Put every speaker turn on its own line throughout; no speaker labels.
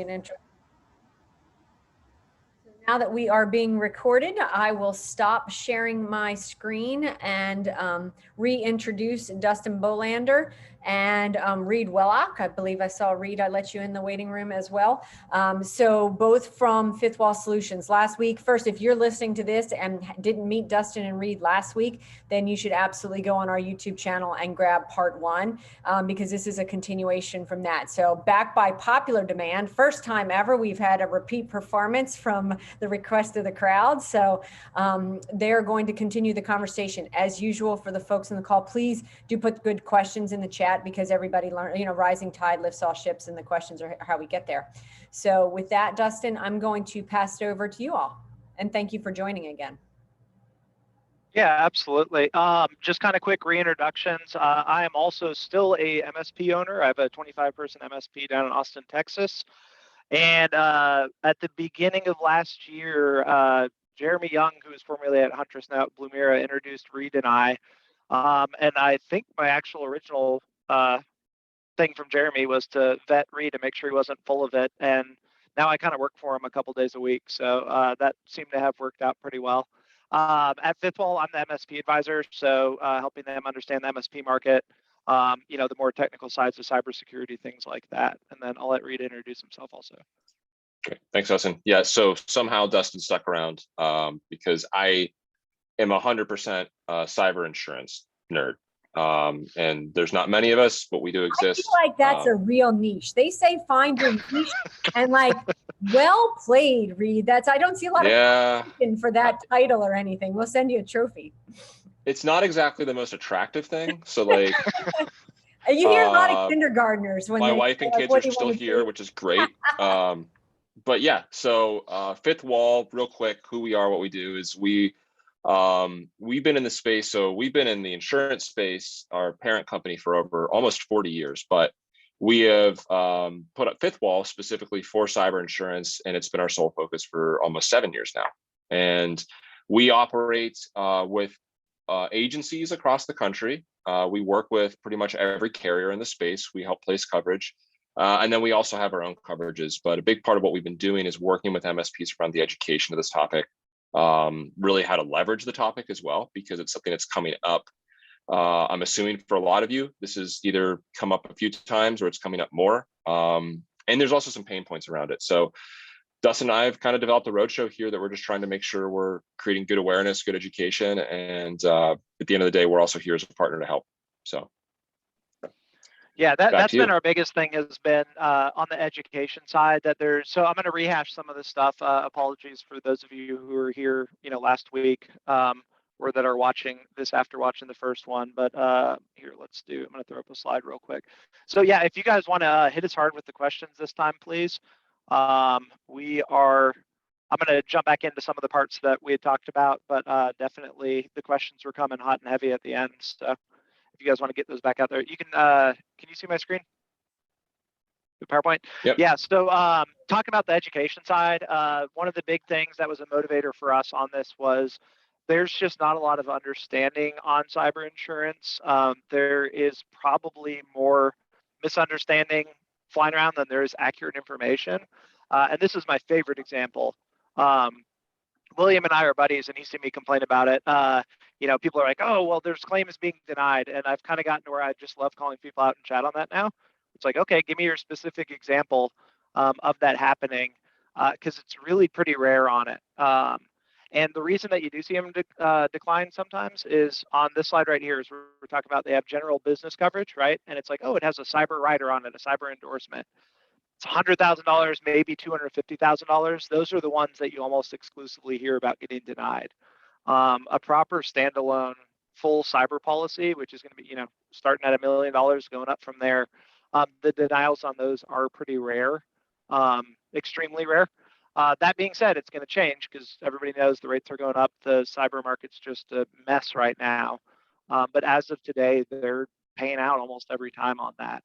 an intro. Now that we are being recorded, I will stop sharing my screen and reintroduce Dustin Bollander and Reid Wellock. I believe I saw Reid. I let you in the waiting room as well. So both from Fifth Wall Solutions. Last week, first, if you're listening to this and didn't meet Dustin and Reid last week, then you should absolutely go on our YouTube channel and grab part one, because this is a continuation from that. So back by popular demand, first time ever, we've had a repeat performance from the request of the crowd. So they're going to continue the conversation as usual. For the folks in the call, please do put good questions in the chat, because everybody learn, rising tide lifts all ships, and the questions are how we get there. So with that, Dustin, I'm going to pass it over to you all, and thank you for joining again.
Yeah, absolutely. Just kind of quick reintroductions. I am also still a MSP owner. I have a 25-person MSP down in Austin, Texas. And at the beginning of last year, Jeremy Young, who is formerly at Huntress, now at Blumira, introduced Reid and I. And I think my actual original thing from Jeremy was to vet Reid and make sure he wasn't full of it. And now I kind of work for him a couple days a week. So that seemed to have worked out pretty well. At Fifth Wall, I'm the MSP advisor, so helping them understand the MSP market, the more technical sides of cybersecurity, things like that. And then I'll let Reid introduce himself also.
Okay, thanks, Dustin. Yeah, so somehow Dustin stuck around because I am 100% cyber insurance nerd. And there's not many of us, but we do exist.
I feel like that's a real niche. They say find your niche, and well played, Reid. I don't see a lot of competition for that title or anything. We'll send you a trophy.
It's not exactly the most attractive thing. So you
hear a lot of kindergartners when
my wife and kids are still here, which is great. But yeah, so Fifth Wall, real quick, who we are, what we do is we've been in the space. So we've been in the insurance space, our parent company, for over almost 40 years, but we have put up Fifth Wall specifically for cyber insurance, and it's been our sole focus for almost 7 years now. And we operate with agencies across the country. We work with pretty much every carrier in the space. We help place coverage. And then we also have our own coverages. But a big part of what we've been doing is working with MSPs around the education of this topic, really how to leverage the topic as well, because it's something that's coming up. I'm assuming for a lot of you, this has either come up a few times or it's coming up more. And there's also some pain points around it. So Dustin and I have kind of developed a roadshow here that we're just trying to make sure we're creating good awareness, good education. And at the end of the day, we're also here as a partner to help. So.
Yeah, that's been our biggest thing, has been on the education side. So I'm going to rehash some of this stuff. Apologies for those of you who were here, last week, or that are watching this after watching the first one. But here, I'm going to throw up a slide real quick. So yeah, if you guys want to hit us hard with the questions this time, please. I'm going to jump back into some of the parts that we had talked about, but definitely the questions were coming hot and heavy at the end. So if you guys want to get those back out there, you can you see my screen? The PowerPoint?
Yep.
Yeah, so talking about the education side, one of the big things that was a motivator for us on this was there's just not a lot of understanding on cyber insurance. There is probably more misunderstanding flying around than there is accurate information. And this is my favorite example. William and I are buddies, and he's seen me complain about it. People are like, oh, well, there's claims being denied. And I've kind of gotten to where I just love calling people out in chat on that now. It's like, okay, give me your specific example of that happening, because it's really pretty rare on it. And the reason that you do see them decline sometimes is on this slide right here, is we're talking about they have general business coverage, right? And it's like, oh, it has a cyber rider on it, a cyber endorsement. It's $100,000, maybe $250,000. Those are the ones that you almost exclusively hear about getting denied. A proper standalone full cyber policy, which is going to be, starting at $1 million, going up from there. The denials on those are pretty rare, extremely rare. That being said, it's going to change because everybody knows the rates are going up. The cyber market's just a mess right now. But as of today, they're paying out almost every time on that.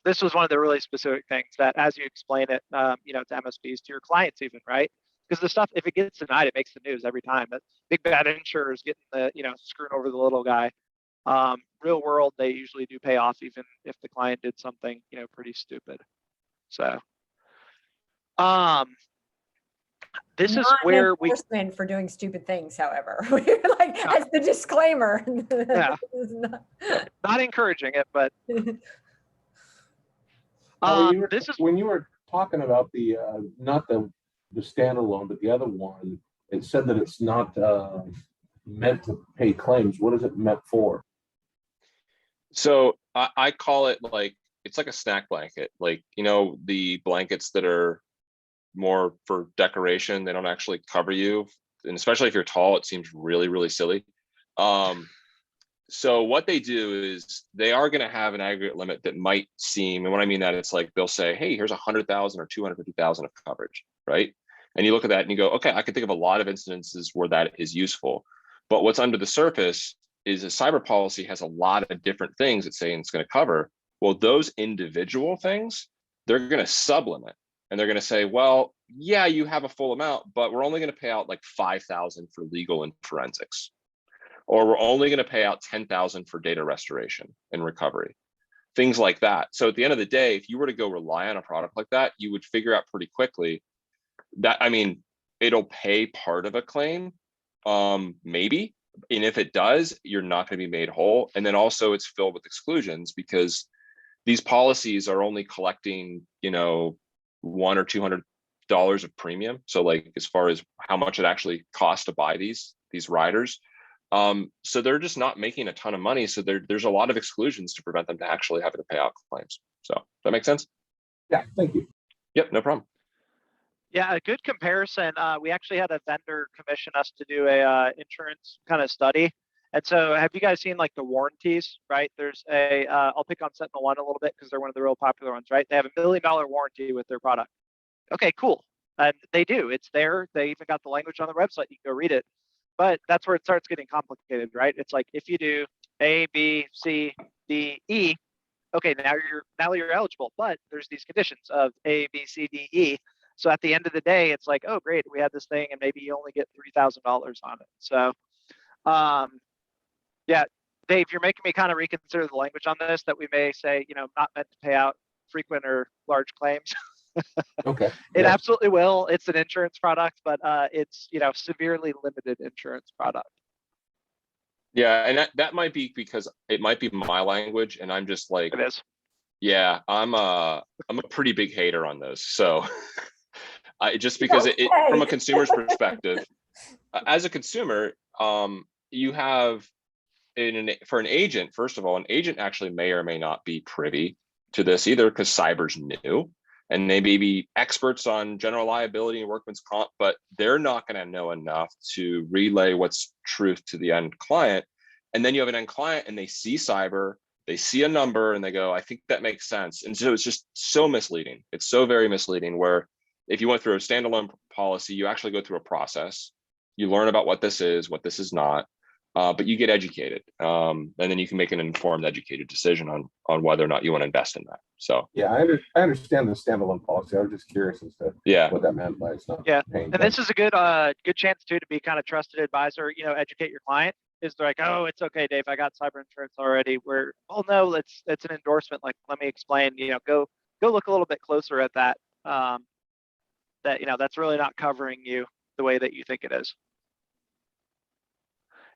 This was one of the really specific things that, as you explain it, to MSPs, to your clients even, right? Because the stuff, if it gets denied, it makes the news every time. But big bad insurers getting the, screwing over the little guy. Real world, they usually do pay off, even if the client did something, pretty stupid. So, this is
Not an
where we,
enforcement for doing stupid things, however. We're like, as the disclaimer.
Yeah.
This is not-
not encouraging it, but this is,
when you were talking about the not the standalone, but the other one, it said that it's not meant to pay claims. What is it meant for?
So I call it like, it's like a snack blanket, like, you know, the blankets that are more for decoration, they don't actually cover you. And especially if you're tall, it seems really, really silly. So what they do is they are going to have an aggregate limit that might seem, and when I mean that, it's like they'll say, hey, here's 100,000 or 250,000 of coverage, right? And you look at that and you go, okay, I can think of a lot of instances where that is useful. But what's under the surface is a cyber policy has a lot of different things it's saying it's going to cover. Well, those individual things, they're going to sublimit, and they're going to say, well, yeah, you have a full amount, but we're only going to pay out like 5,000 for legal and forensics, or we're only going to pay out 10,000 for data restoration and recovery, things like that. So at the end of the day, if you were to go rely on a product like that, you would figure out pretty quickly that, I mean, it'll pay part of a claim, maybe. And if it does, you're not going to be made whole. And then also it's filled with exclusions because these policies are only collecting, you know, $100 or $200 of premium. So like, as far as how much it actually costs to buy these riders. So they're just not making a ton of money. So there's a lot of exclusions to prevent them to actually having to pay out claims. So does that make sense?
Yeah, thank you.
Yep, no problem.
yeah, a good comparison. We actually had a vendor commission us to do a insurance kind of study. And so have you guys seen like the warranties, right? There's a, I'll pick on SentinelOne a little bit because they're one of the real popular ones, right? They have $1 million warranty with their product. Okay, cool. And they do, it's there. They even got the language on the website. You can go read it. But that's where it starts getting complicated, right? It's like, if you do A, B, C, D, E, okay, now you're eligible, but there's these conditions of A, B, C, D, E. So at the end of the day, it's like, oh, great, we had this thing and maybe you only get $3,000 on it. So, yeah, Dave, you're making me kind of reconsider the language on this, that we may say, you know, not meant to pay out frequent or large claims.
Okay.
It
Yeah.
absolutely will. It's an insurance product, but it's, you know, severely limited insurance product.
Yeah, and that might be because it might be my language, and I'm just like,
It is.
yeah, I'm a pretty big hater on those. So I just because it from a consumer's perspective, as a consumer, you have for an agent, first of all, an agent actually may or may not be privy to this either, because cyber's new and they may be experts on general liability and workman's comp, but they're not going to know enough to relay what's truth to the end client. And then you have an end client and they see cyber, they see a number and they go, I think that makes sense. And so it's just so misleading. It's so very misleading, where if you went through a standalone policy, you actually go through a process, you learn about what this is not, but you get educated, and then you can make an informed, educated decision on whether or not you want to invest in that. So
yeah, I understand the standalone policy. I was just curious as to what that meant by it's not paying.
And this is a good chance too to be kind of trusted advisor. You know, educate your client. Is they're like, oh, it's okay, Dave, I got cyber insurance already. Where, oh no, it's an endorsement. Like, let me explain. You know, go look a little bit closer at that. That, you know, that's really not covering you the way that you think it is.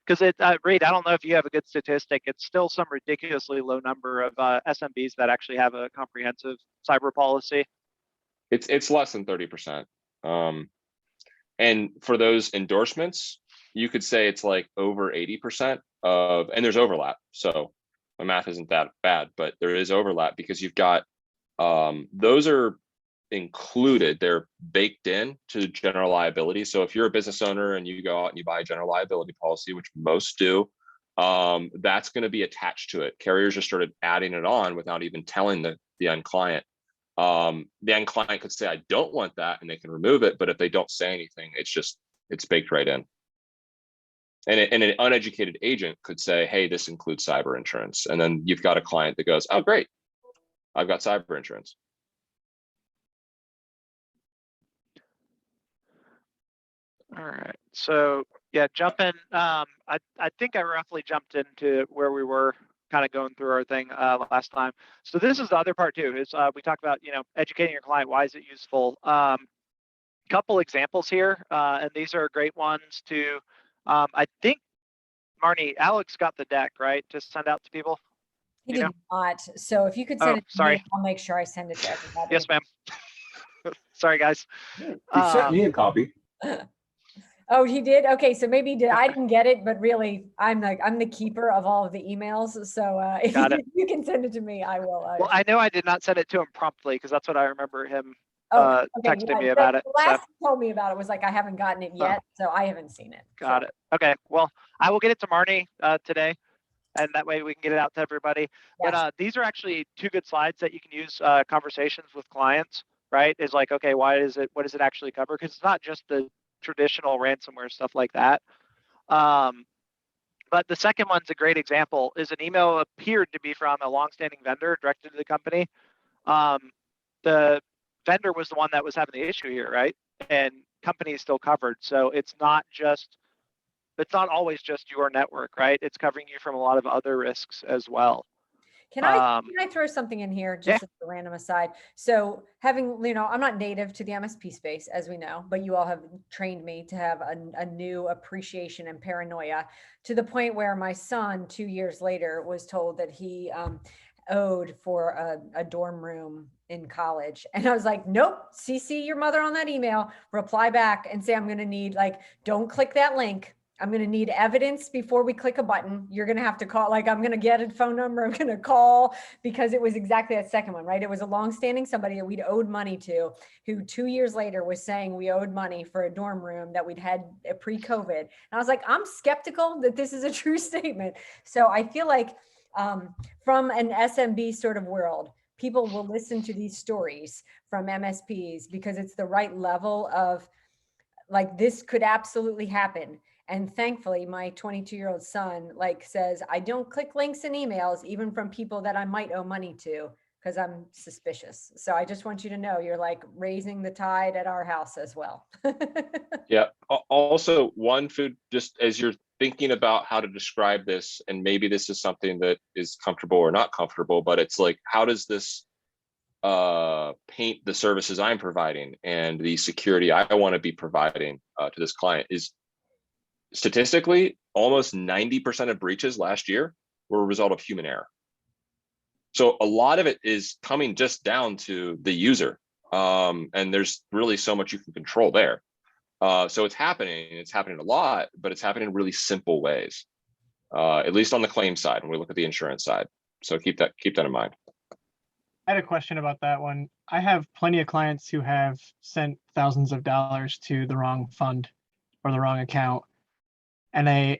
Because Reid, I don't know if you have a good statistic. It's still some ridiculously low number of SMBs that actually have a comprehensive cyber policy.
It's less than 30%. And for those endorsements, you could say it's like over 80% of, and there's overlap. So my math isn't that bad, but there is overlap because you've got, those are included, they're baked in to general liability. So if you're a business owner and you go out and you buy a general liability policy, which most do, that's going to be attached to it. Carriers just started adding it on without even telling the end client. The end client could say, I don't want that, and they can remove it. But if they don't say anything, it's baked right in. And an uneducated agent could say, hey, this includes cyber insurance. And then you've got a client that goes, oh, great, I've got cyber insurance.
All right. So yeah, jumping. I think I roughly jumped into where we were kind of going through our thing last time. So this is the other part too, is we talked about, educating your client. Why is it useful? Couple examples here, and these are great ones to, I think, Marnie, Alex got the deck, right, to send out to people?
He did not. So if you could send it to
sorry.
me, I'll make sure I send it to everybody.
Yes, ma'am. Sorry, guys.
He sent me a copy.
Oh, he did? Okay, so maybe he did. I didn't get it, but really, I'm the keeper of all of the emails. So if you can send it to me, I will.
Well, I know I did not send it to him promptly because that's what I remember him texting me
yeah,
about it.
The last he told me about it was like, I haven't gotten it yet, so I haven't seen it.
Got it. Okay, well, I will get it to Marnie today, and that way we can get it out to everybody. Yes. But these are actually 2 good slides that you can use conversations with clients, right? Is like, okay, what does it actually cover? Because it's not just the traditional ransomware stuff like that. But the second one's a great example. Is an email appeared to be from a longstanding vendor directed to the company. The vendor was the one that was having the issue here, right? And company is still covered. So it's not always just your network, right? It's covering you from a lot of other risks as well.
Can I throw something in here, just as a random aside? So having, I'm not native to the MSP space, as we know, but you all have trained me to have a new appreciation and paranoia, to the point where my son 2 years later was told that he owed for a dorm room in college. And I was like, nope, CC your mother on that email, reply back and say, I'm going to need, don't click that link. I'm going to need evidence before we click a button. You're going to have to call, I'm going to get a phone number. I'm going to call, because it was exactly that second one, right? It was a longstanding somebody that we'd owed money to, who 2 years later was saying we owed money for a dorm room that we'd had pre-COVID. And I was like, I'm skeptical that this is a true statement. So I feel like from an SMB sort of world, people will listen to these stories from MSPs because it's the right level of, this could absolutely happen. And thankfully, my 22-year-old son says, I don't click links in emails, even from people that I might owe money to, because I'm suspicious. So I just want you to know, you're raising the tide at our house as well.
Yeah. Also, one food, just as you're thinking about how to describe this, and maybe this is something that is comfortable or not comfortable, but it's how does this paint the services I'm providing and the security I want to be providing to this client? Is statistically, almost 90% of breaches last year were a result of human error. So a lot of it is coming just down to the user. And there's really so much you can control there. So it's happening a lot, but it's happening in really simple ways, at least on the claim side when we look at the insurance side. So keep that in mind.
I had a question about that one. I have plenty of clients who have sent thousands of dollars to the wrong fund or the wrong account. And I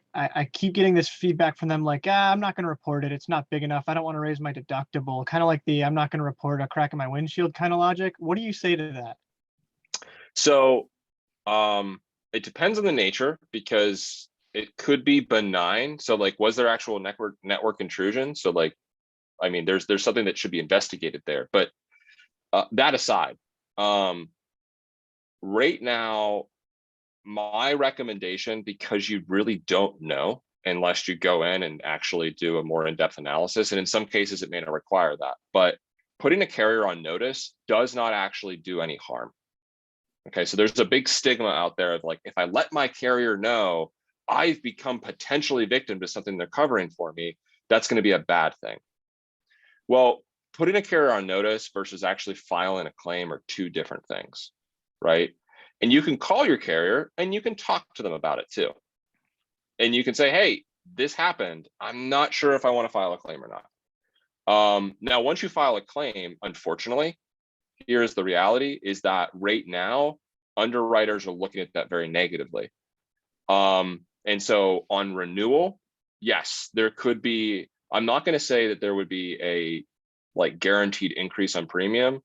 keep getting this feedback from them I'm not going to report it. It's not big enough. I don't want to raise my deductible. Kind of like the I'm not going to report a crack in my windshield kind of logic. What do you say to that? So
it depends on the nature, because it could be benign. So was there actual network intrusion? So there's something that should be investigated there. But that aside, right now, my recommendation, because you really don't know unless you go in and actually do a more in-depth analysis, and in some cases it may not require that, but putting a carrier on notice does not actually do any harm. Okay, so there's a big stigma out there of if I let my carrier know I've become potentially victim to something they're covering for me, that's going to be a bad thing. Well, putting a carrier on notice versus actually filing a claim are 2 different things, right? And you can call your carrier and you can talk to them about it too. And you can say, hey, this happened. I'm not sure if I want to file a claim or not. Now, once you file a claim, unfortunately, here's the reality, is that right now, underwriters are looking at that very negatively. And so on renewal, yes, there could be, I'm not going to say that there would be a guaranteed increase on premium,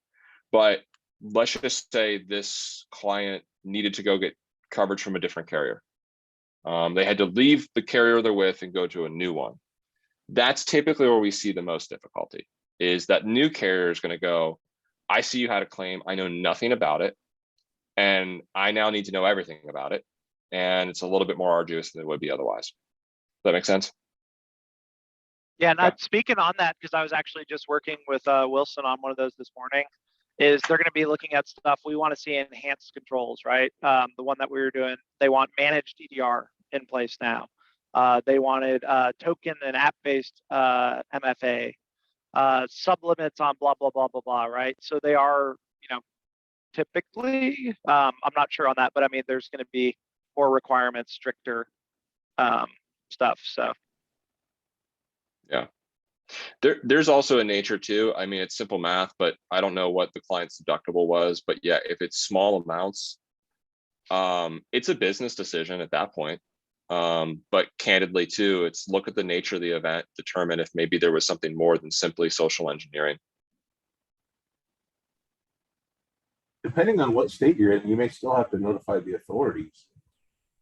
but let's just say this client needed to go get coverage from a different carrier. They had to leave the carrier they're with and go to a new one. That's typically where we see the most difficulty, is that new carrier is going to go, I see you had a claim. I know nothing about it. And I now need to know everything about it. And it's a little bit more arduous than it would be otherwise. Does that make sense?
Yeah, not speaking on that, because I was actually just working with Wilson on one of those this morning, is they're going to be looking at stuff. We want to see enhanced controls, right? The one that we were doing, they want managed EDR in place now. They wanted token and app-based MFA, sublimits on blah, blah, blah, blah, blah, right? So they are, typically, I'm not sure on that, but I mean, there's going to be more requirements, stricter stuff, so.
Yeah. There's also a nature too. I mean, it's simple math, but I don't know what the client's deductible was. But yeah, if it's small amounts, it's a business decision at that point. But candidly too, it's look at the nature of the event, determine if maybe there was something more than simply social engineering.
Depending on what state you're in, you may still have to notify the authorities,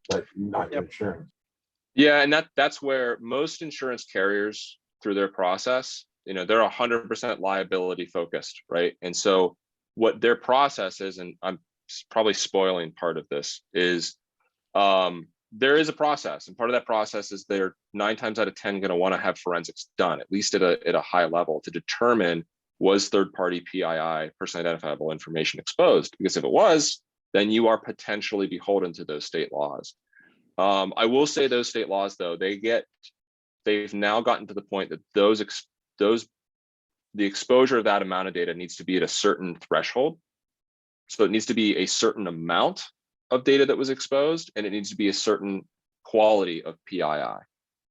but not your insurance.
Yeah, and that's where most insurance carriers, through their process, they're 100% liability focused, right? And so what their process is, and I'm probably spoiling part of this, is there is a process, and part of that process is they're 9 times out of 10 going to want to have forensics done, at least at a high level, to determine was third-party PII, person identifiable information, exposed? Because if it was, then you are potentially beholden to those state laws. I will say those state laws, though, they've now gotten to the point that the exposure of that amount of data needs to be at a certain threshold. So it needs to be a certain amount of data that was exposed, and it needs to be a certain quality of PII.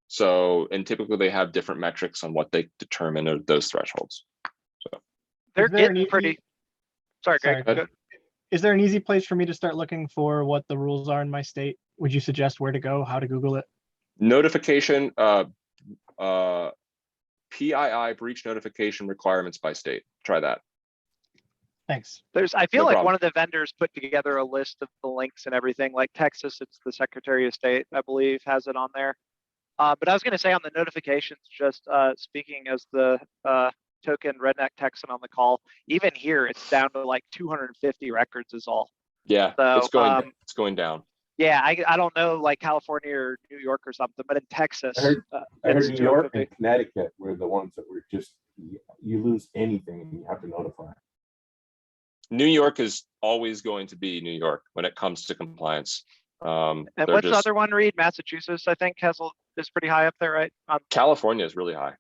So, and typically they have different metrics on what they determine are those thresholds. So
they're getting pretty. Sorry, Greg.
Sorry. Is there an easy place for me to start looking for what the rules are in my state? Would you suggest where to go, how to Google it?
Notification, PII breach notification requirements by state. Try that.
Thanks.
I feel
No
like
problem.
one of the vendors put together a list of the links and everything. Like Texas, it's the Secretary of State, I believe, has it on there. But I was going to say on the notifications, just speaking as the token redneck Texan on the call, even here it's down to like 250 records is all.
Yeah,
So,
it's going down.
Yeah, I don't know, like California or New York or something, but in Texas,
I heard
it's
New York
250.
and Connecticut were the ones that were just, you lose anything and you have to notify.
New York is always going to be New York when it comes to compliance.
And what's the other one, Reid? Massachusetts, I think, is pretty high up there, right?
California is really high.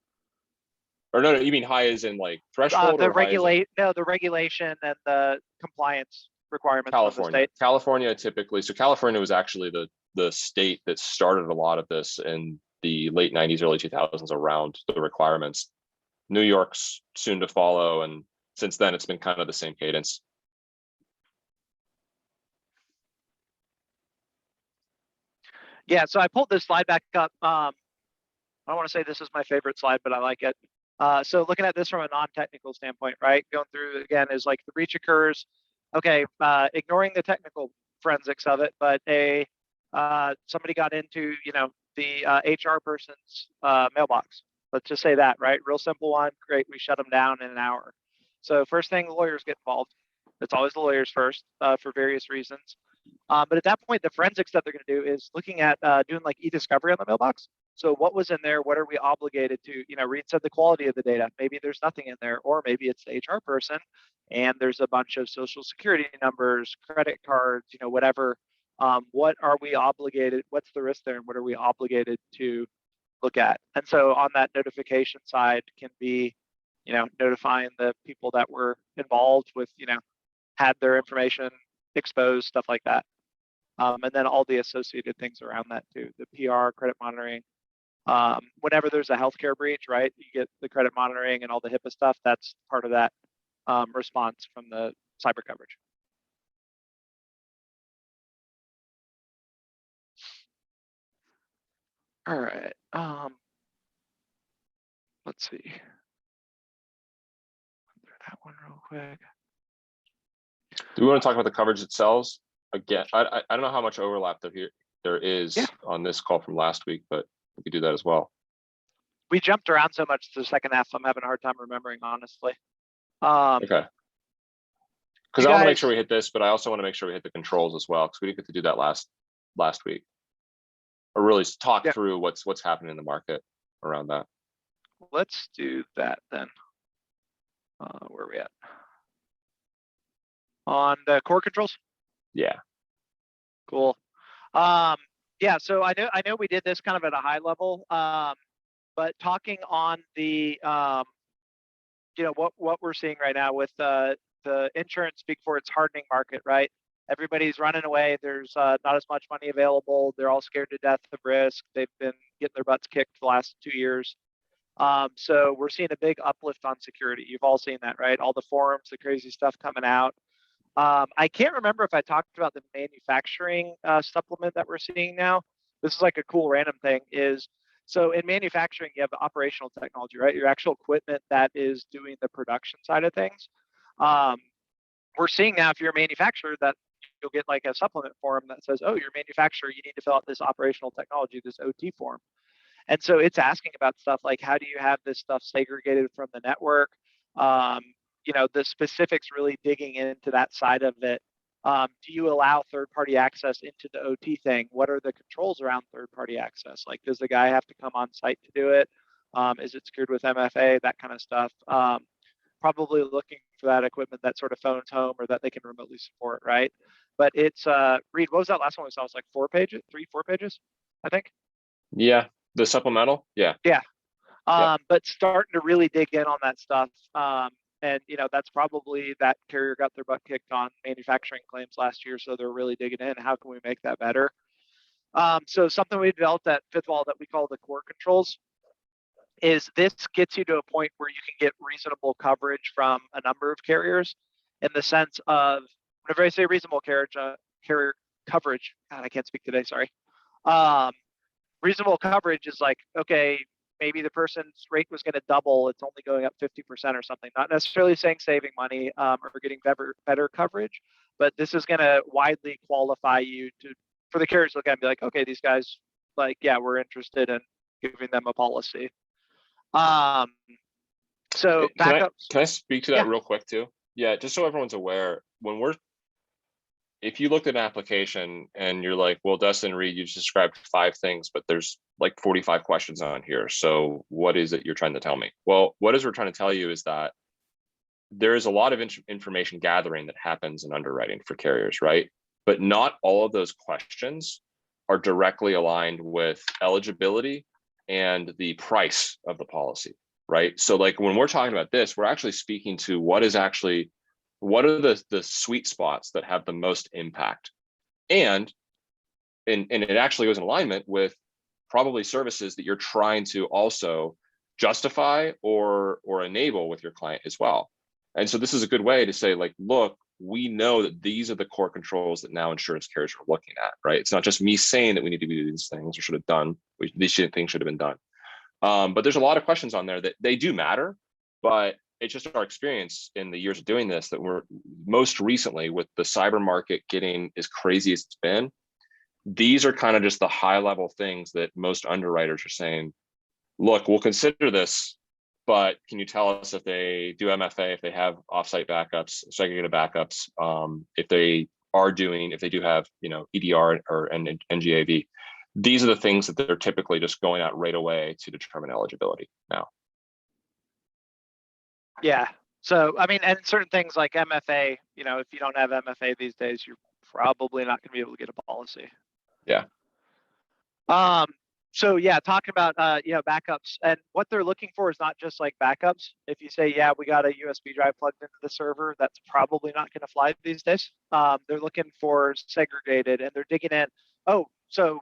Or no, you mean high as in like threshold?
The
or
the regulation and the compliance requirements of the state.
California typically. So California was actually the state that started a lot of this in the late 90s, early 2000s around the requirements. New York's soon to follow, and since then it's been kind of the same cadence.
Yeah, so I pulled this slide back up. I don't want to say this is my favorite slide, but I like it. So looking at this from a non-technical standpoint, right? Going through again is like the breach occurs. Okay, ignoring the technical forensics of it, but somebody got into the HR person's mailbox. Let's just say that, right? Real simple one. Great, we shut them down in an hour. So first thing, the lawyers get involved. It's always the lawyers first for various reasons. But at that point, the forensics that they're going to do is looking at doing like e-discovery on the mailbox. So what was in there? What are we obligated to? Reid said the quality of the data. Maybe there's nothing in there, or maybe it's the HR person and there's a bunch of social security numbers, credit cards, whatever. What are we obligated? What's the risk there? And what are we obligated to look at? And so on that notification side can be, notifying the people that were involved with, had their information exposed, stuff like that. And then all the associated things around that too, the PR, credit monitoring. Whenever there's a healthcare breach, right, you get the credit monitoring and all the HIPAA stuff. That's part of that response from the cyber coverage. All right. Let's see. That one real quick.
Do we want to talk about the coverage itself? Again, I don't know how much overlap there is on this call from last week, but we could do that as well.
We jumped around so much to the second half, I'm having a hard time remembering, honestly.
Okay. Because I want to make sure we hit this, but I also want to make sure we hit the controls as well, because we didn't get to do that last week. Or really talk through what's happening in the market around that.
let's do that then. Where are we at? On the core controls?
Yeah.
Cool. Yeah, so I know we did this kind of at a high level, but talking on the you know, what we're seeing right now with the insurance speak for its hardening market, right? Everybody's running away. There's not as much money available. They're all scared to death of risk. They've been getting their butts kicked the last 2 years. So we're seeing a big uplift on security. You've all seen that, right? All the forums, the crazy stuff coming out. I can't remember if I talked about the manufacturing supplement that we're seeing now. This is like a cool random thing is, so in manufacturing, you have the operational technology, right? Your actual equipment that is doing the production side of things. We're seeing now if you're a manufacturer that you'll get like a supplement form that says, oh, you're a manufacturer, you need to fill out this operational technology, this OT form. And so it's asking about stuff like, how do you have this stuff segregated from the network? You know, the specifics really digging into that side of it. Do you allow third-party access into the OT thing? What are the controls around third-party access? Like, does the guy have to come on site to do it? Is it secured with MFA? That kind of stuff. Probably looking for that equipment that sort of phones home or that they can remotely support, right? But it's, Reid, what was that last one we saw? It was like 4 pages, 3-4 pages, I think.
Yeah, the supplemental. Yeah.
Yeah.
Yep.
But starting to really dig in on that stuff. And, you know, that's probably that carrier got their butt kicked on manufacturing claims last year. So they're really digging in. How can we make that better? So something we developed at Fifth Wall that we call the core controls is this gets you to a point where you can get reasonable coverage from a number of carriers in the sense of, whenever I say reasonable carrier coverage, God, I can't speak today, sorry. Reasonable coverage is like, okay, maybe the person's rate was going to double. It's only going up 50% or something. Not necessarily saying saving money or getting better coverage, but this is going to widely qualify you for the carriers to look at and be like, okay, these guys, like, yeah, we're interested in giving them a policy. So backups.
Can I speak to that
Yeah.
real quick too? Yeah, just so everyone's aware, if you look at an application and you're like, well, Dustin, Reid, you just described 5 things, but there's like 45 questions on here. So what is it you're trying to tell me? Well, what is we're trying to tell you is that there is a lot of information gathering that happens in underwriting for carriers, right? But not all of those questions are directly aligned with eligibility and the price of the policy, right? So like when we're talking about this, we're actually speaking to what are the sweet spots that have the most impact, and it actually goes in alignment with probably services that you're trying to also justify or enable with your client as well. And so this is a good way to say, like, look, we know that these are the core controls that now insurance carriers are looking at, right? It's not just me saying that we need to do these things or should have done, these things should have been done. But there's a lot of questions on there that they do matter, but it's just our experience in the years of doing this that we're most recently with the cyber market getting as crazy as it's been. These are kind of just the high level things that most underwriters are saying, look, we'll consider this, but can you tell us if they do MFA, if they have offsite backups, segregated backups, if they do have, you know, EDR or NGAV. These are the things that they're typically just going at right away to determine eligibility now.
Yeah. So, I mean, and certain things like MFA, you know, if you don't have MFA these days, you're probably not going to be able to get a policy.
Yeah.
So yeah, talking about, you know, backups, and what they're looking for is not just like backups. If you say, yeah, we got a USB drive plugged into the server, that's probably not going to fly these days. They're looking for segregated, and they're digging in. Oh, so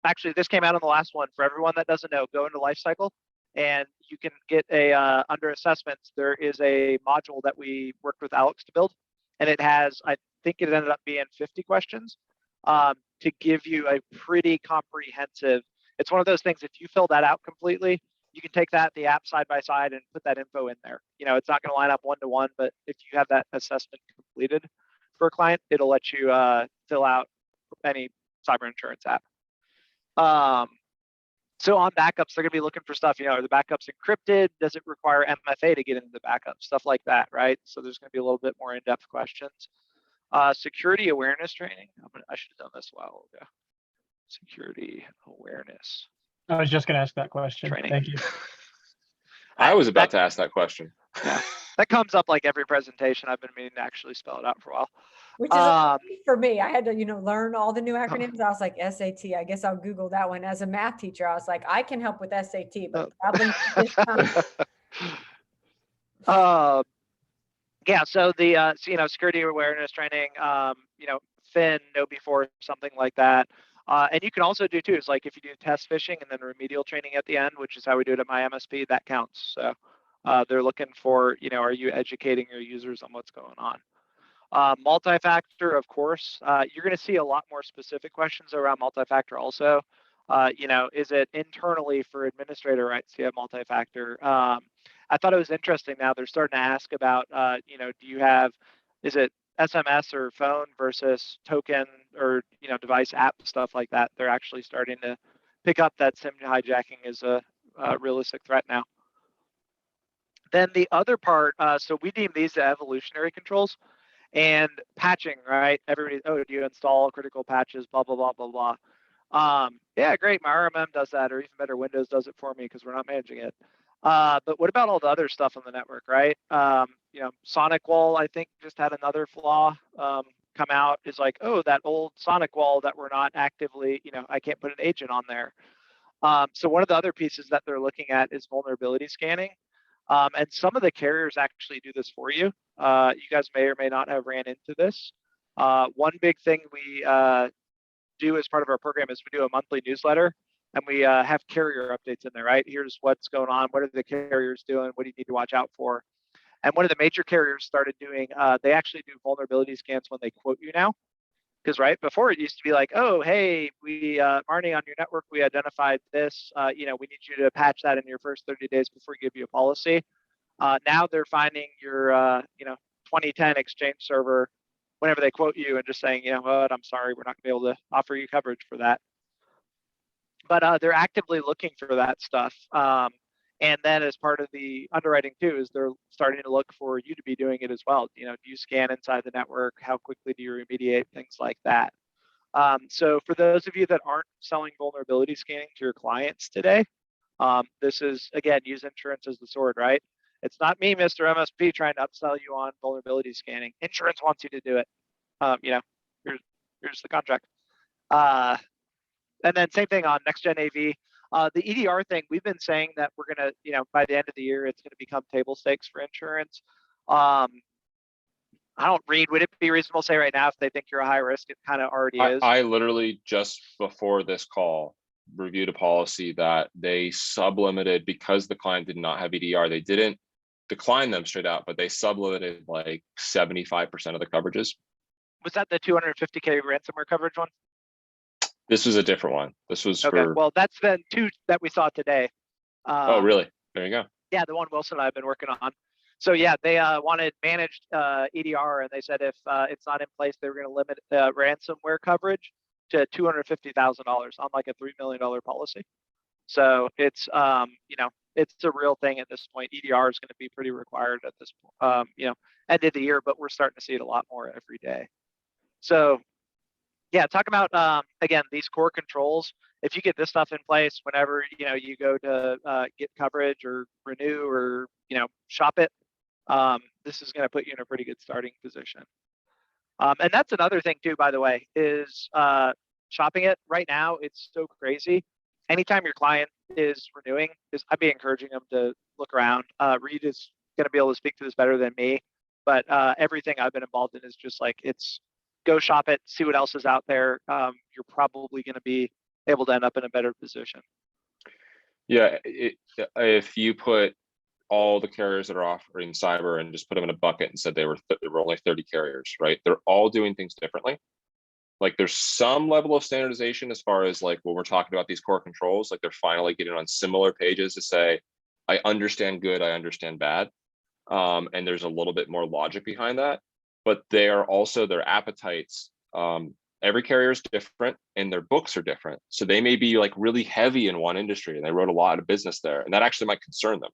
actually this came out on the last one. For everyone that doesn't know, go into Lifecycle and you can get a, under assessments, there is a module that we worked with Alex to build, and it has, I think it ended up being 50 questions to give you a pretty comprehensive. It's one of those things, if you fill that out completely, you can take that, the app side by side, and put that info in there. You know, it's not going to line up one-to-one, but if you have that assessment completed for a client, it'll let you fill out any cyber insurance app. So on backups, they're going to be looking for stuff, you know, are the backups encrypted? Does it require MFA to get into the backup? Stuff like that, right? So there's going to be a little bit more in-depth questions. Security awareness training. I should have done this a while ago. Security awareness.
I was just going to ask that question.
Training.
Thank you.
I was about to ask that question.
Yeah, that comes up like every presentation. I've been meaning to actually spell it out for a while.
Which is a relief for me. I had to, learn all the new acronyms. I was like, SAT, I guess I'll Google that one. As a math teacher, I was like, I can help with SAT, but probably not this time.
Yeah, so the security awareness training, FIN, know before, something like that. And you can also do too, is like if you do test phishing and then remedial training at the end, which is how we do it at my MSP, that counts. So they're looking for, are you educating your users on what's going on? Multi-factor, of course, you're going to see a lot more specific questions around multi-factor also. Is it internally for administrator rights to have multi-factor? I thought it was interesting now they're starting to ask about, is it SMS or phone versus token or, device app, stuff like that. They're actually starting to pick up that SIM hijacking is a realistic threat now. Then the other part, so we deem these evolutionary controls and patching, right? Everybody, do you install critical patches, blah, blah, blah, blah, blah. Yeah, great. My RMM does that, or even better, Windows does it for me because we're not managing it. But what about all the other stuff on the network, right? Sonic Wall, I think, just had another flaw come out. Is like, oh, that old Sonic Wall that we're not actively, I can't put an agent on there. So one of the other pieces that they're looking at is vulnerability scanning. And some of the carriers actually do this for you. You guys may or may not have ran into this. One big thing we do as part of our program is we do a monthly newsletter, and we have carrier updates in there, right? Here's what's going on. What are the carriers doing? What do you need to watch out for? And one of the major carriers started doing, they actually do vulnerability scans when they quote you now. Because right before it used to be like, oh, hey, we Marnie, on your network, we identified this. We need you to patch that in your first 30 days before we give you a policy. Now they're finding your 2010 Exchange server whenever they quote you and just saying, you know what, I'm sorry, we're not gonna be able to offer you coverage for that. But they're actively looking for that stuff. And then as part of the underwriting too, is they're starting to look for you to be doing it as well. Do you scan inside the network? How quickly do you remediate? Things like that. So for those of you that aren't selling vulnerability scanning to your clients today, this is, again, use insurance as the sword, right? It's not me, Mr. MSP, trying to upsell you on vulnerability scanning. Insurance wants you to do it. Here's the contract. And then same thing on next gen AV. The EDR thing, we've been saying that we're gonna, by the end of the year, it's gonna become table stakes for insurance. I don't read. Would it be reasonable to say right now if they think you're a high risk, it kind of already is?
I literally just before this call reviewed a policy that they sublimited because the client did not have EDR. They didn't decline them straight out, but they sublimited like 75% of the coverages.
Was that the 250K ransomware coverage one?
This was a different one. This was
okay.
For.
Well, that's been two that we saw today.
Oh, really? There you go.
Yeah, the one Wilson and I have been working on. So yeah, they wanted managed EDR, and they said if it's not in place, they were going to limit ransomware coverage to $250,000 on like a $3 million policy. So it's it's a real thing at this point. EDR is going to be pretty required at this end of the year, but we're starting to see it a lot more every day. So yeah, talk about again these core controls. If you get this stuff in place, whenever you go to get coverage or renew or shop it, this is going to put you in a pretty good starting position. And that's another thing too, by the way, is shopping it right now. It's so crazy. Anytime your client is renewing, I'd be encouraging them to look around. Reid is going to be able to speak to this better than me, but everything I've been involved in is just like it's go shop it, see what else is out there. You're probably going to be able to end up in a better position.
Yeah, if you put all the carriers that are offering cyber and just put them in a bucket and said there were only 30 carriers, right? They're all doing things differently. Like there's some level of standardization as far as like when we're talking about these core controls, like they're finally getting on similar pages to say, I understand good, I understand bad. And there's a little bit more logic behind that, but they are also their appetites. Every carrier is different and their books are different. So they may be like really heavy in one industry and they wrote a lot of business there, and that actually might concern them.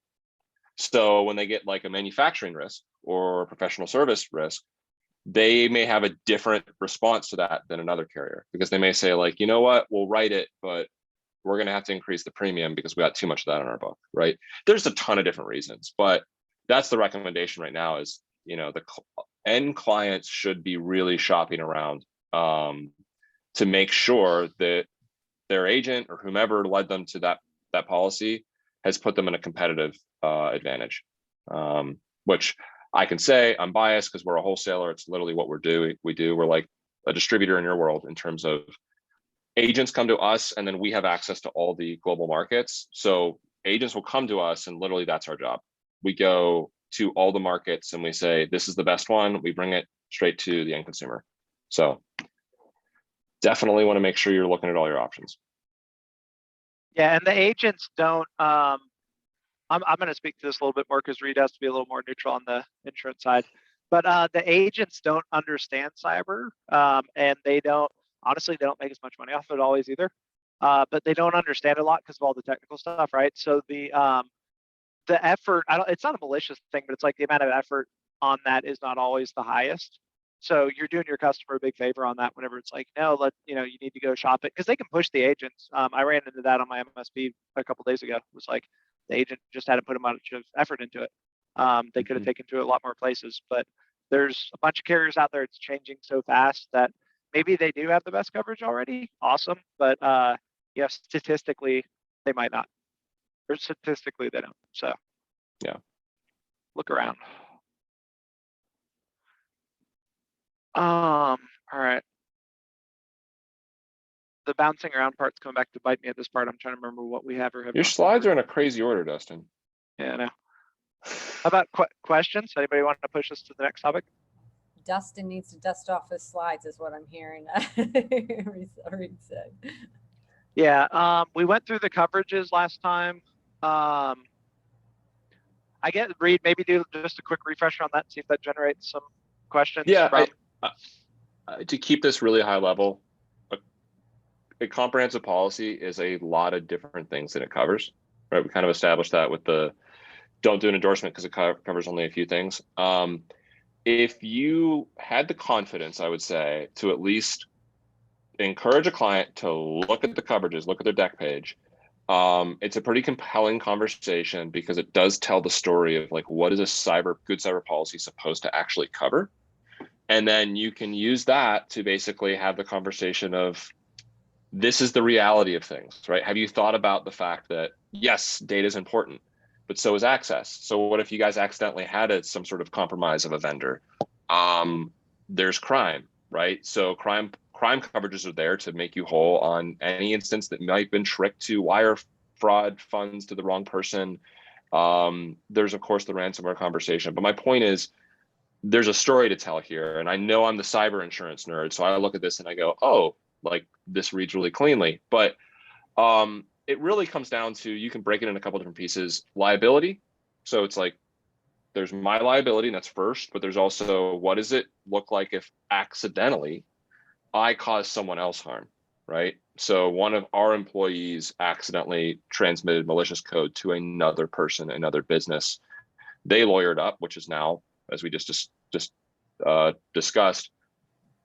So when they get like a manufacturing risk or a professional service risk, they may have a different response to that than another carrier, because they may say like, you know what, we'll write it, but we're going to have to increase the premium because we got too much of that on our book, right? There's a ton of different reasons, but that's the recommendation right now is, the end clients should be really shopping around to make sure that their agent or whomever led them to that policy has put them in a competitive advantage, which I can say I'm biased because we're a wholesaler. It's literally what we're doing. We're like a distributor in your world in terms of agents come to us and then we have access to all the global markets. So agents will come to us and literally that's our job. We go to all the markets and we say, this is the best one. We bring it straight to the end consumer. So definitely want to make sure you're looking at all your options.
Yeah, and the agents don't, I'm going to speak to this a little bit more because Reid has to be a little more neutral on the insurance side. But the agents don't understand cyber, and they don't, honestly, they don't make as much money off of it always either. But they don't understand a lot because of all the technical stuff, right? So the effort, it's not a malicious thing, but it's like the amount of effort on that is not always the highest. So you're doing your customer a big favor on that whenever it's like, no, you need to go shop it because they can push the agents. I ran into that on my MSP a couple days ago. It was like the agent just had to put a bunch of effort into it. They could have taken to it a lot more places, but there's a bunch of carriers out there. It's changing so fast that maybe they do have the best coverage already. Awesome. But statistically, they might not. Or statistically, they don't. So
yeah,
look around. All right. The bouncing around part's coming back to bite me at this part. I'm trying to remember what we have or have.
Your slides are in a crazy order, Dustin.
Yeah, I know. How about questions? Anybody want to push us to the next topic?
Dustin needs to dust off his slides is what I'm hearing. Reid said.
Yeah, we went through the coverages last time. I get Reid, maybe do just a quick refresher on that, see if that generates some questions.
Yeah, to keep this really high level, a comprehensive policy is a lot of different things that it covers, right? We kind of established that with the don't do an endorsement because it covers only a few things. If you had the confidence, I would say, to at least encourage a client to look at the coverages, look at their deck page. It's a pretty compelling conversation because it does tell the story of like, what is a good cyber policy supposed to actually cover? And then you can use that to basically have the conversation of, this is the reality of things, right? Have you thought about the fact that, yes, data is important, but so is access. So what if you guys accidentally had some sort of compromise of a vendor? There's crime, right? So crime coverages are there to make you whole on any instance that might have been tricked to wire fraud funds to the wrong person. There's of course the ransomware conversation, but my point is there's a story to tell here. And I know I'm the cyber insurance nerd, so I look at this and I go, oh, like this reads really cleanly. But it really comes down to, you can break it in a couple different pieces. Liability. So it's like, there's my liability, and that's first, but there's also, what does it look like if accidentally I cause someone else harm, right? So one of our employees accidentally transmitted malicious code to another person, another business. They lawyered up, which is now, as we just discussed,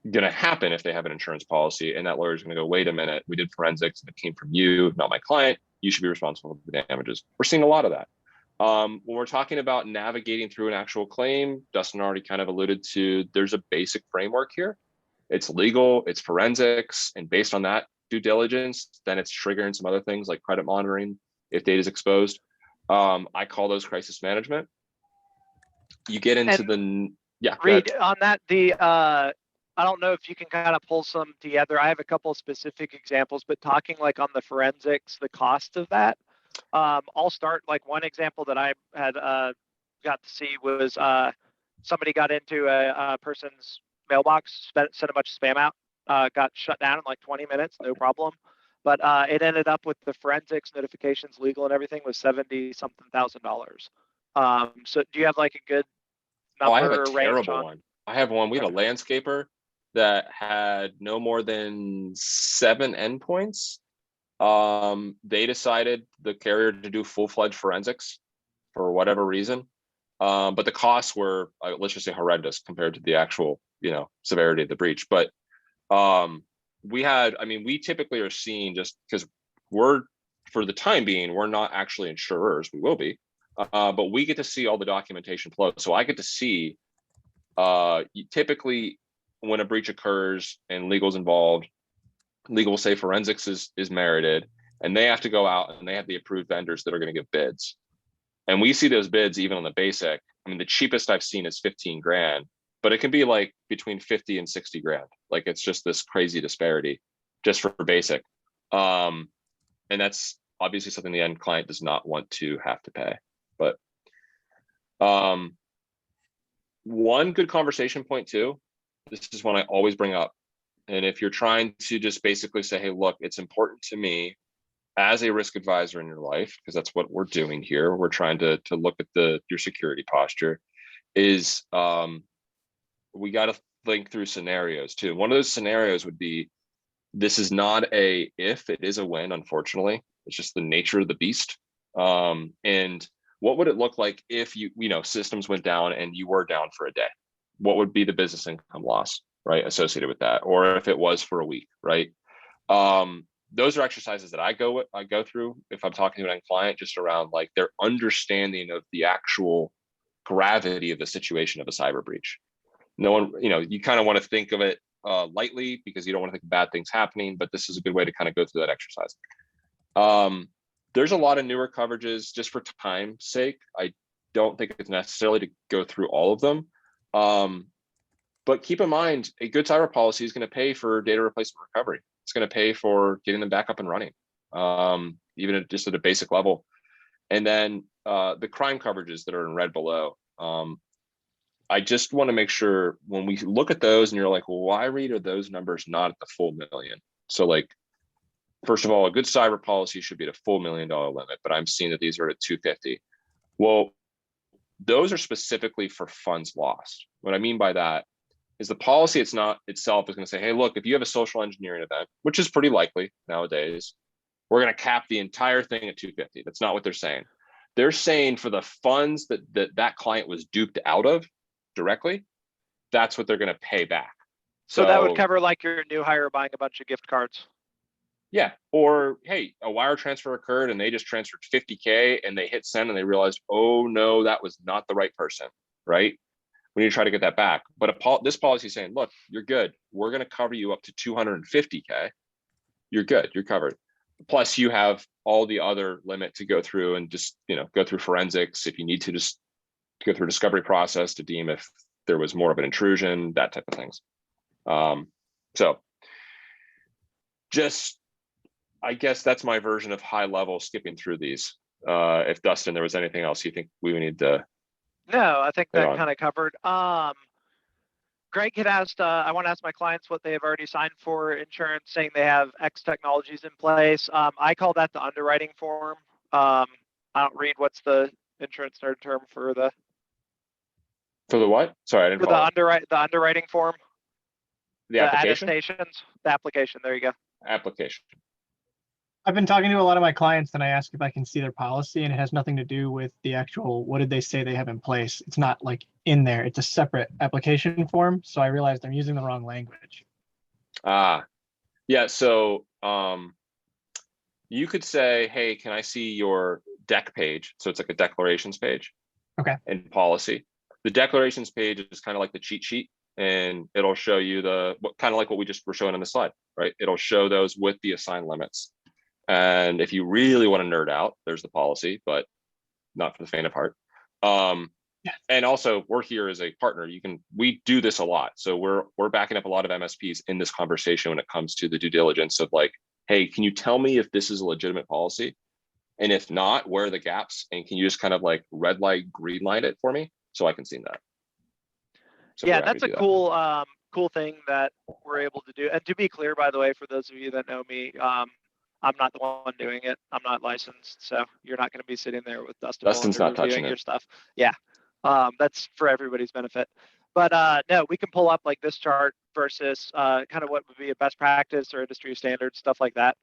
going to happen if they have an insurance policy. And that lawyer is going to go, wait a minute, we did forensics and it came from you, not my client. You should be responsible for the damages. We're seeing a lot of that. When we're talking about navigating through an actual claim, Dustin already kind of alluded to, there's a basic framework here. It's legal, it's forensics, and based on that due diligence, then it's triggering some other things like credit monitoring if data is exposed. I call those crisis management. You get into
Reid, on that, I don't know if you can kind of pull some together. I have a couple of specific examples, but talking like on the forensics, the cost of that. I'll start like one example that I had got to see was somebody got into a person's mailbox, sent a bunch of spam out, got shut down in like 20 minutes, no problem. But it ended up with the forensics, notifications, legal, and everything was $70-something thousand. So do you have like a good number?
I have a terrible one. I have one. We had a landscaper that had no more than 7 endpoints. They decided, the carrier, to do full-fledged forensics for whatever reason. But the costs were, let's just say, horrendous compared to the actual, severity of the breach. But we typically are seeing, just because we're, for the time being, we're not actually insurers. We will be, but we get to see all the documentation flow. So I get to see, typically when a breach occurs and legal's involved, legal will say forensics is merited, and they have to go out and they have the approved vendors that are going to give bids. And we see those bids even on the basic. I mean, the cheapest I've seen is 15 grand, but it can be like between 50 and 60 grand. Like it's just this crazy disparity just for basic. And that's obviously something the end client does not want to have to pay. But one good conversation point too, this is one I always bring up. And if you're trying to just basically say, hey, look, it's important to me as a risk advisor in your life, because that's what we're doing here. We're trying to look at your security posture, is we got to think through scenarios too. One of those scenarios would be, this is not a if, it is a when, unfortunately. It's just the nature of the beast. And what would it look like if systems went down and you were down for a day? What would be the business income loss, right, associated with that? Or if it was for a week, right? Those are exercises that I go through if I'm talking to an end client, just around like their understanding of the actual gravity of the situation of a cyber breach. No one, you kind of want to think of it lightly because you don't want to think of bad things happening, but this is a good way to kind of go through that exercise. There's a lot of newer coverages. Just for time's sake, I don't think it's necessarily to go through all of them. But keep in mind, a good cyber policy is going to pay for data replacement recovery. It's going to pay for getting them back up and running, even just at a basic level. And then the crime coverages that are in red below. I just want to make sure when we look at those and you're like, well, why, Reid, are those numbers not at the full million? So like, first of all, a good cyber policy should be at a full $1 million limit, but I'm seeing that these are at 250. Well, those are specifically for funds lost. What I mean by that is the policy itself is going to say, hey, look, if you have a social engineering event, which is pretty likely nowadays, we're going to cap the entire thing at 250. That's not what they're saying. They're saying for the funds that client was duped out of directly, that's what they're going to pay back.
So that would cover like your new hire buying a bunch of gift cards.
Yeah. Or, hey, a wire transfer occurred and they just transferred 50K and they hit send and they realized, oh no, that was not the right person, right? We need to try to get that back. But this policy is saying, look, you're good. We're going to cover you up to 250K. You're good. You're covered. Plus you have all the other limit to go through and just, go through forensics if you need to, just go through a discovery process to deem if there was more of an intrusion, that type of things. So just, I guess that's my version of high level skipping through these. If Dustin, there was anything else you think we would need to?
No, I think that kind of covered. Greg had asked, I want to ask my clients what they have already signed for insurance, saying they have X technologies in place. I call that the underwriting form. I don't read what's the insurance nerd term for the
what? Sorry, I didn't follow.
The underwriting form.
The application?
Attestations. The application. There you go.
Application.
I've been talking to a lot of my clients and I ask if I can see their policy, and it has nothing to do with the actual, what did they say they have in place? It's not like in there, it's a separate application form. So I realized I'm using the wrong language.
Yeah. So you could say, hey, can I see your deck page? So it's like a declarations page.
Okay.
In policy. The declarations page is kind of like the cheat sheet, and it'll show you kind of like what we just were showing on the slide, right? It'll show those with the assigned limits. And if you really want to nerd out, there's the policy, but not for the faint of heart.
Yeah.
And also we're here as a partner. We do this a lot. So we're backing up a lot of MSPs in this conversation when it comes to the due diligence of like, hey, can you tell me if this is a legitimate policy? And if not, where are the gaps? And can you just kind of like red light, green light it for me so I can see that? So
yeah, that's a cool thing that we're able to do. And to be clear, by the way, for those of you that know me, I'm not the one doing it. I'm not licensed, so you're not going to be sitting there with Dustin.
Dustin's not touching
your stuff. Yeah, that's for everybody's benefit. But no, we can pull up like this chart versus kind of what would be a best practice or industry standard, stuff like that.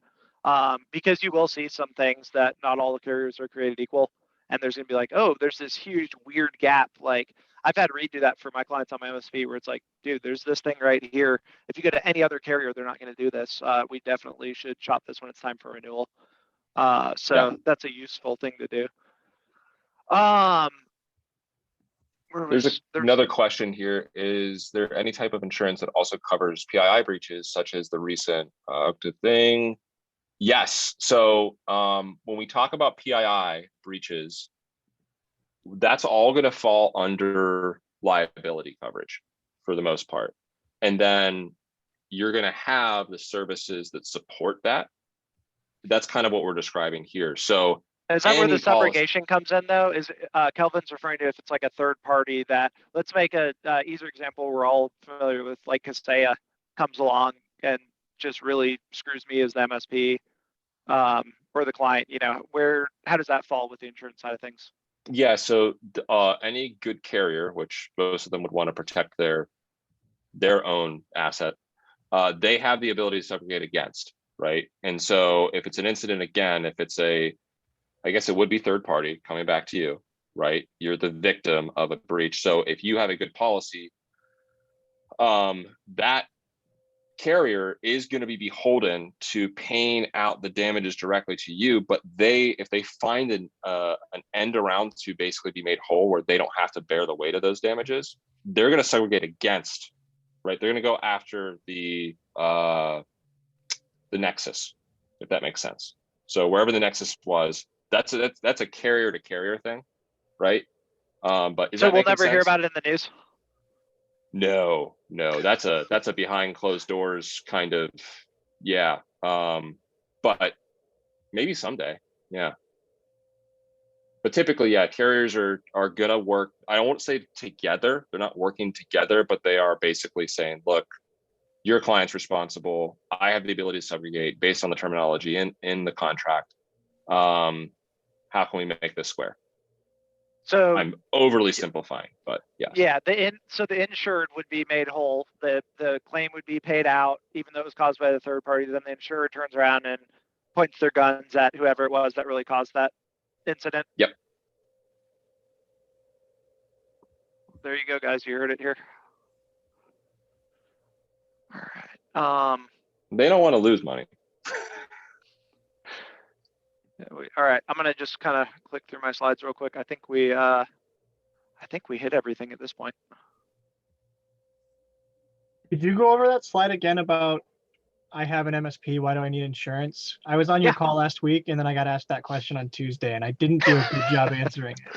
Because you will see some things that not all the carriers are created equal. And there's going to be like, oh, there's this huge weird gap. Like I've had Reid do that for my clients on my MSP where it's like, dude, there's this thing right here. If you go to any other carrier, they're not going to do this. We definitely should shop this when it's time for renewal. So that's a useful thing to do.
There's another question here. Is there any type of insurance that also covers PII breaches, such as the recent thing? Yes. So when we talk about PII breaches, that's all going to fall under liability coverage for the most part. And then you're going to have the services that support that. That's kind of what we're describing here. So
is that where the subrogation comes in, though? Is Kelvin's referring to if it's like a third party that, let's make a easier example we're all familiar with, like Kaseya comes along and just really screws me as the MSP or the client, you know, how does that fall with the insurance side of things?
Yeah, so any good carrier, which most of them would want to protect their own asset, they have the ability to subrogate against, right? And so if it's an incident, again, if it's I guess it would be third party coming back to you, right? You're the victim of a breach. So if you have a good policy, that carrier is going to be beholden to paying out the damages directly to you. But if they find an end around to basically be made whole where they don't have to bear the weight of those damages, they're going to subrogate against, right? They're going to go after the nexus, if that makes sense. So wherever the nexus was, that's a carrier to carrier thing, right? But
so we'll never hear about it in the news.
No, that's a behind closed doors kind of, yeah. But maybe someday, yeah. But typically, yeah, carriers are gonna work. I don't want to say together. They're not working together, but they are basically saying, look, your client's responsible. I have the ability to subrogate based on the terminology in the contract. How can we make this square? So I'm overly simplifying, but yeah.
Yeah, so the insured would be made whole. The claim would be paid out, even though it was caused by the third party. Then the insurer turns around and points their guns at whoever it was that really caused that incident.
Yep.
There you go, guys. You heard it here. All right.
They don't want to lose money.
All right, I'm gonna just kind of click through my slides real quick. I think we hit everything at this point.
Could you go over that slide again about I have an MSP, why do I need insurance? I was on your call last week and then I got asked that question on Tuesday and I didn't do a good job answering it.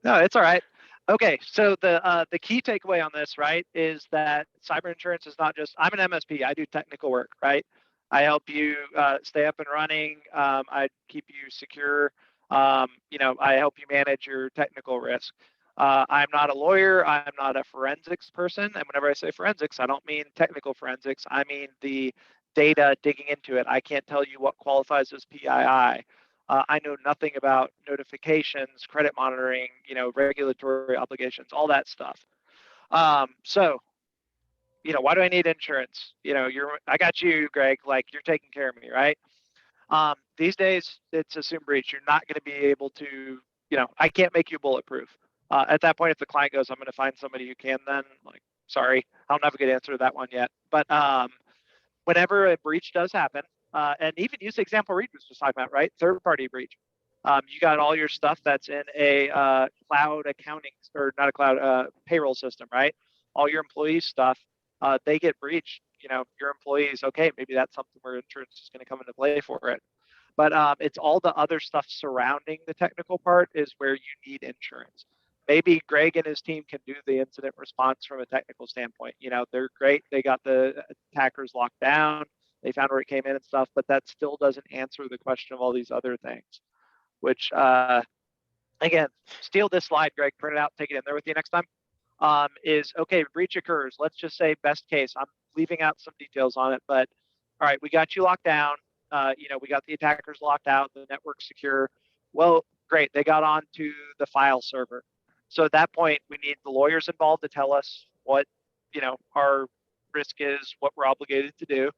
No, it's all right. Okay, so the key takeaway on this, right, is that cyber insurance is not just, I'm an MSP, I do technical work, right? I help you stay up and running. I keep you secure. You know, I help you manage your technical risk. I'm not a lawyer. I'm not a forensics person. And whenever I say forensics, I don't mean technical forensics. I mean the data digging into it. I can't tell you what qualifies as PII. I know nothing about notifications, credit monitoring, you know, regulatory obligations, all that stuff. So, you know, why do I need insurance? You know, I got you, Greg, like you're taking care of me, right? These days it's assumed breach. You're not going to be able to, you know, I can't make you bulletproof. At that point, if the client goes, I'm going to find somebody who can, then like, sorry, I don't have a good answer to that one yet. But whenever a breach does happen, and even use the example Reid was just talking about, right? Third party breach. You got all your stuff that's in a cloud accounting, or not a cloud, payroll system, right? All your employees stuff. They get breached, you know, your employees, okay, maybe that's something where insurance is going to come into play for it. But it's all the other stuff surrounding the technical part is where you need insurance. Maybe Greg and his team can do the incident response from a technical standpoint. You know, they're great. They got the attackers locked down. They found where it came in and stuff, but that still doesn't answer the question of all these other things, which, again, steal this slide, Greg, print it out, take it in there with you next time. Is okay, breach occurs. Let's just say best case. I'm leaving out some details on it, but all right, we got you locked down. You know, we got the attackers locked out, the network secure. Well, great. They got onto the file server. So at that point, we need the lawyers involved to tell us what, you know, our risk is, what we're obligated to do.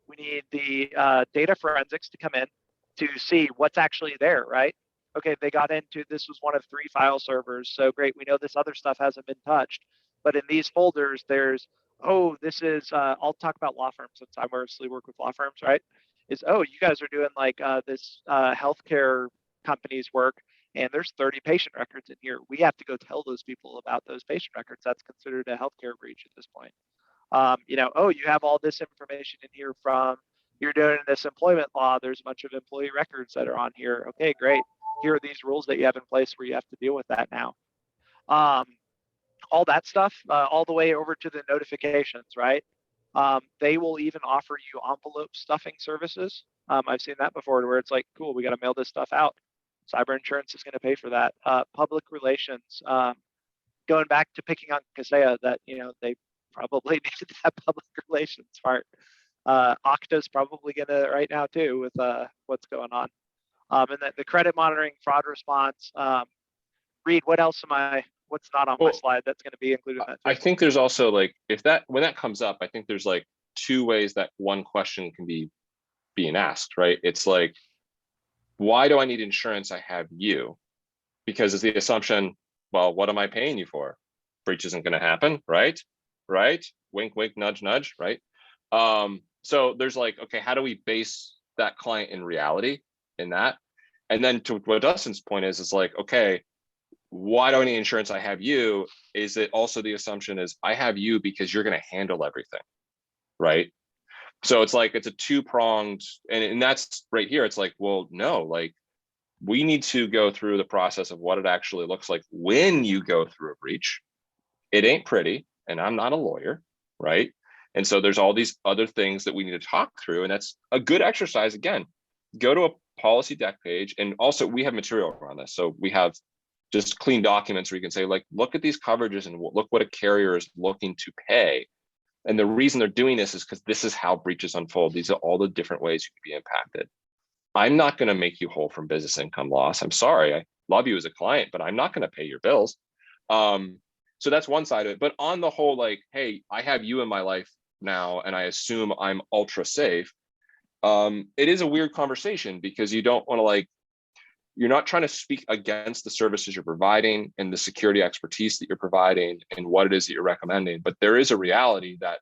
We need the data forensics to come in to see what's actually there, right? Okay, they got into, this was one of 3 file servers. So great, we know this other stuff hasn't been touched. But in these folders, there's, oh, this is, I'll talk about law firms since I mostly work with law firms, right? is, oh, you guys are doing like this healthcare company's work, and there's 30 patient records in here. We have to go tell those people about those patient records. That's considered a healthcare breach at this point. You know, oh, you have all this information in here from, you're doing this employment law. There's a bunch of employee records that are on here. Okay, great. Here are these rules that you have in place where you have to deal with that now. All that stuff, all the way over to the notifications, right? They will even offer you envelope stuffing services. I've seen that before, where it's like, cool, we got to mail this stuff out. Cyber insurance is going to pay for that. Public relations, going back to picking on Kaseya, that, you know, they probably needed that public relations part. Okta's probably going to right now too, with what's going on. And then the credit monitoring, fraud response. Reid, what else what's not on my slide that's going to be included in that too?
I think there's also like, when that comes up, I think there's like two ways that one question can be being asked, right? It's like, why do I need insurance? I have you. Because it's the assumption, well, what am I paying you for? Breach isn't going to happen, right? Right? Wink, wink, nudge, nudge, right? So there's like, okay, how do we base that client in reality in that? And then to what Dustin's point is, it's like, okay, why do I need insurance? I have you. Is it also the assumption is I have you because you're going to handle everything, right? So it's like, it's a two-pronged, and that's right here. It's like, well, no, like we need to go through the process of what it actually looks like when you go through a breach. It ain't pretty, and I'm not a lawyer, right? And so there's all these other things that we need to talk through, and that's a good exercise. Again, go to a policy deck page, and also we have material around this. So we have just clean documents where you can say, like, look at these coverages and look what a carrier is looking to pay. And the reason they're doing this is because this is how breaches unfold. These are all the different ways you could be impacted. I'm not going to make you whole from business income loss. I'm sorry. I love you as a client, but I'm not going to pay your bills. So that's one side of it. But on the whole, like, hey, I have you in my life now, and I assume I'm ultra safe. It is a weird conversation because you don't want to, like, you're not trying to speak against the services you're providing and the security expertise that you're providing and what it is that you're recommending. But there is a reality that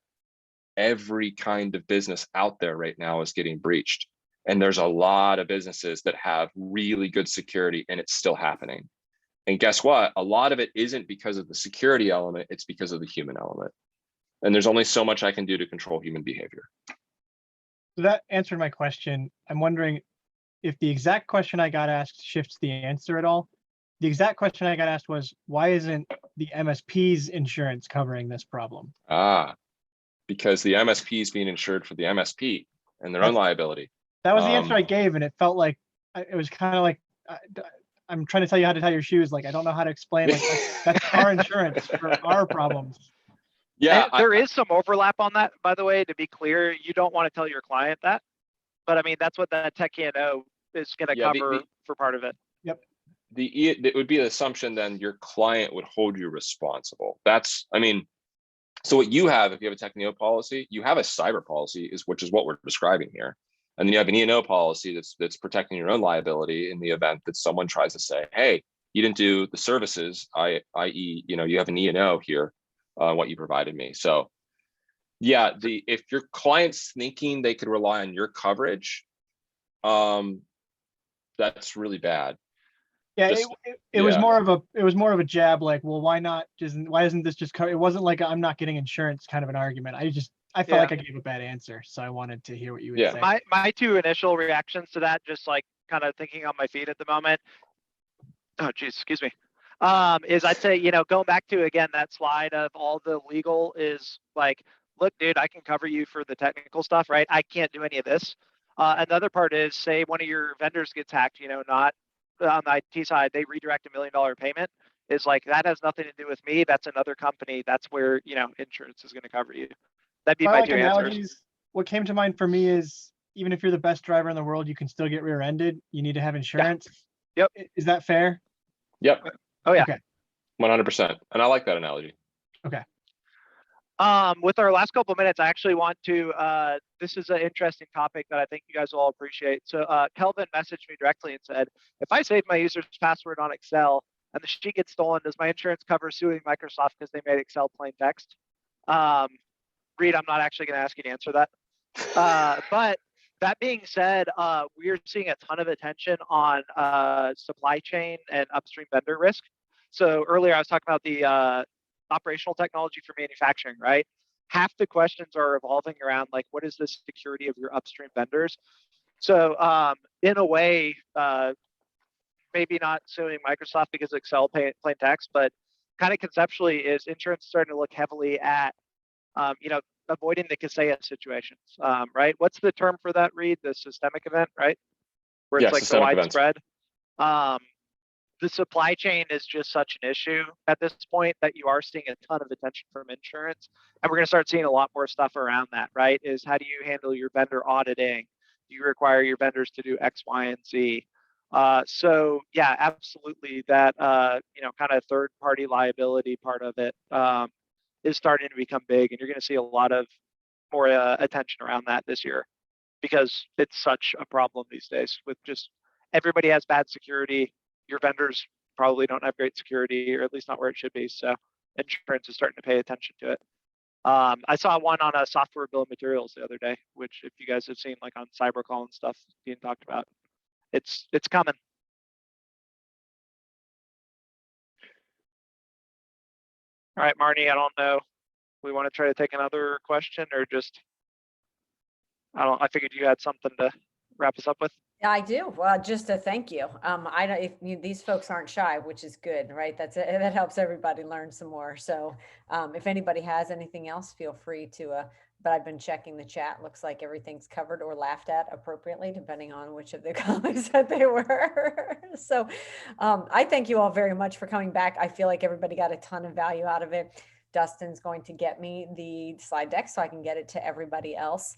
every kind of business out there right now is getting breached. And there's a lot of businesses that have really good security, and it's still happening. And guess what? A lot of it isn't because of the security element, it's because of the human element. And there's only so much I can do to control human behavior.
So that answered my question. I'm wondering if the exact question I got asked shifts the answer at all. The exact question I got asked was, why isn't the MSP's insurance covering this problem?
Because the MSP is being insured for the MSP and their own liability.
That was the answer I gave, and it felt like it was kind of like, I'm trying to tell you how to tie your shoes. Like, I don't know how to explain. Like, that's our insurance for our problems.
Yeah, there is some overlap on that, by the way. To be clear, you don't want to tell your client that, but I mean that's what that Tech E&O is going to cover for part of it.
Yep.
It would be the assumption then your client would hold you responsible. That's, I mean, so what you have, if you have a Tech E&O policy, you have a cyber policy, is what we're describing here. And then you have an E&O policy that's protecting your own liability in the event that someone tries to say, hey, you didn't do the services, i.e., you know, you have an E&O here, what you provided me. So yeah, if your client's thinking they could rely on your coverage, that's really bad.
Yeah, it was more of a jab, like, well, why isn't this just covered? It wasn't like I'm not getting insurance kind of an argument. I felt like I gave a bad answer, so I wanted to hear what you would say.
My two initial reactions to that, just like kind of thinking on my feet at the moment. Oh, geez, excuse me. Is I'd say, you know, going back to, again, that slide of all the legal is like, look, dude, I can cover you for the technical stuff, right? I can't do any of this. Another part is, say one of your vendors gets hacked, you know, not on the IT side, they redirect $1 million payment. Is like, that has nothing to do with me. That's another company. That's where, you know, insurance is going to cover you. That'd be my two answers.
What came to mind for me is, even if you're the best driver in the world, you can still get rear-ended. You need to have insurance.
Yeah. Yep.
Is that fair?
Yep.
Oh yeah.
Okay.
100%. And I like that analogy.
Okay.
With our last couple of minutes, I actually want to, this is an interesting topic that I think you guys will all appreciate. So Kelvin messaged me directly and said, if I save my user's password on Excel and the sheet gets stolen, does my insurance cover suing Microsoft because they made Excel plain text? Reid, I'm not actually going to ask you to answer that. But That being said, we are seeing a ton of attention on supply chain and upstream vendor risk. So earlier I was talking about the operational technology for manufacturing, right? Half the questions are evolving around like, what is the security of your upstream vendors? So in a way, maybe not suing Microsoft because of Excel plain text, but kind of conceptually is insurance starting to look heavily at, avoiding the Kaseya situations, right? What's the term for that, Reid? The systemic event, right? Where it's like the widespread. The supply chain is just such an issue at this point that you are seeing a ton of attention from insurance. And we're going to start seeing a lot more stuff around that, right? Is how do you handle your vendor auditing? Do you require your vendors to do X, Y, and Z? So yeah, absolutely. That, kind of third party liability part of it is starting to become big. And you're going to see a lot of more attention around that this year because it's such a problem these days with just everybody has bad security. Your vendors probably don't have great security, or at least not where it should be. So insurance is starting to pay attention to it. I saw one on a software bill of materials the other day, which if you guys have seen like on CyberCall and stuff being talked about, it's coming. All right, Marnie, I don't know. We want to try to take another question or just, I figured you had something to wrap us up with.
I do. Well, just a thank you. I don't, if you, these folks aren't shy, which is good, right? That's it. That helps everybody learn some more. So if anybody has anything else, feel free to, but I've been checking the chat. Looks like everything's covered or laughed at appropriately, depending on which of the comments that they were. So I thank you all very much for coming back. I feel like everybody got a ton of value out of it. Dustin's going to get me the slide deck so I can get it to everybody else.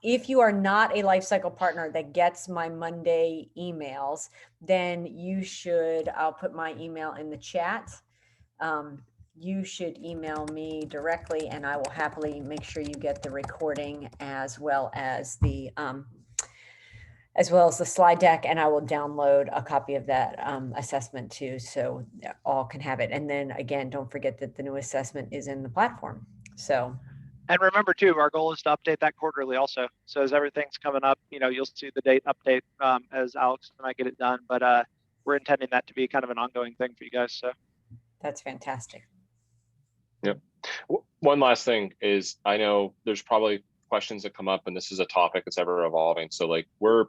If you are not a lifecycle partner that gets my Monday emails, then you should, I'll put my email in the chat. You should email me directly and I will happily make sure you get the recording as well as the slide deck, and I will download a copy of that assessment too, so all can have it. And then again, don't forget that the new assessment is in the platform. So,
and remember too, our goal is to update that quarterly also. So as everything's coming up, you'll see the date update as Alex and I get it done. But we're intending that to be kind of an ongoing thing for you guys. So
that's fantastic.
Yep. One last thing is, I know there's probably questions that come up, and this is a topic that's ever evolving. So like we're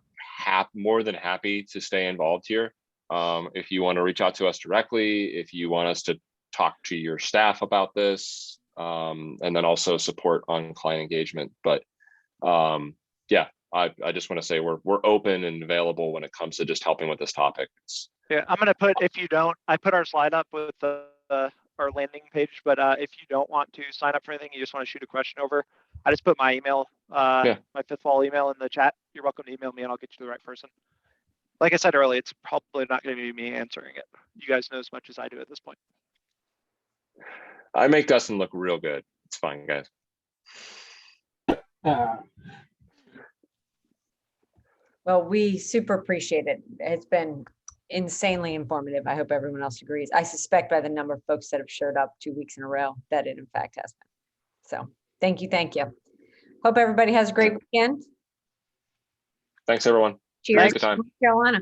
more than happy to stay involved here. If you want to reach out to us directly, if you want us to talk to your staff about this, and then also support on client engagement. But yeah, I just want to say we're open and available when it comes to just helping with this topic.
Yeah, I'm gonna put, if you don't, I put our slide up with our landing page, but if you don't want to sign up for anything, you just want to shoot a question over, I just put my email, my fifth wall email in the chat. You're welcome to email me and I'll get you to the right person. Like I said earlier, it's probably not going to be me answering it. You guys know as much as I do at this point.
I make Dustin look real good. It's fine, guys.
Well, we super appreciate it. It's been insanely informative. I hope everyone else agrees. I suspect by the number of folks that have showed up 2 weeks in a row that it in fact has been. So thank you. Thank you. Hope everybody has a great weekend.
Thanks, everyone.
Cheers.
Good time.
Carolina.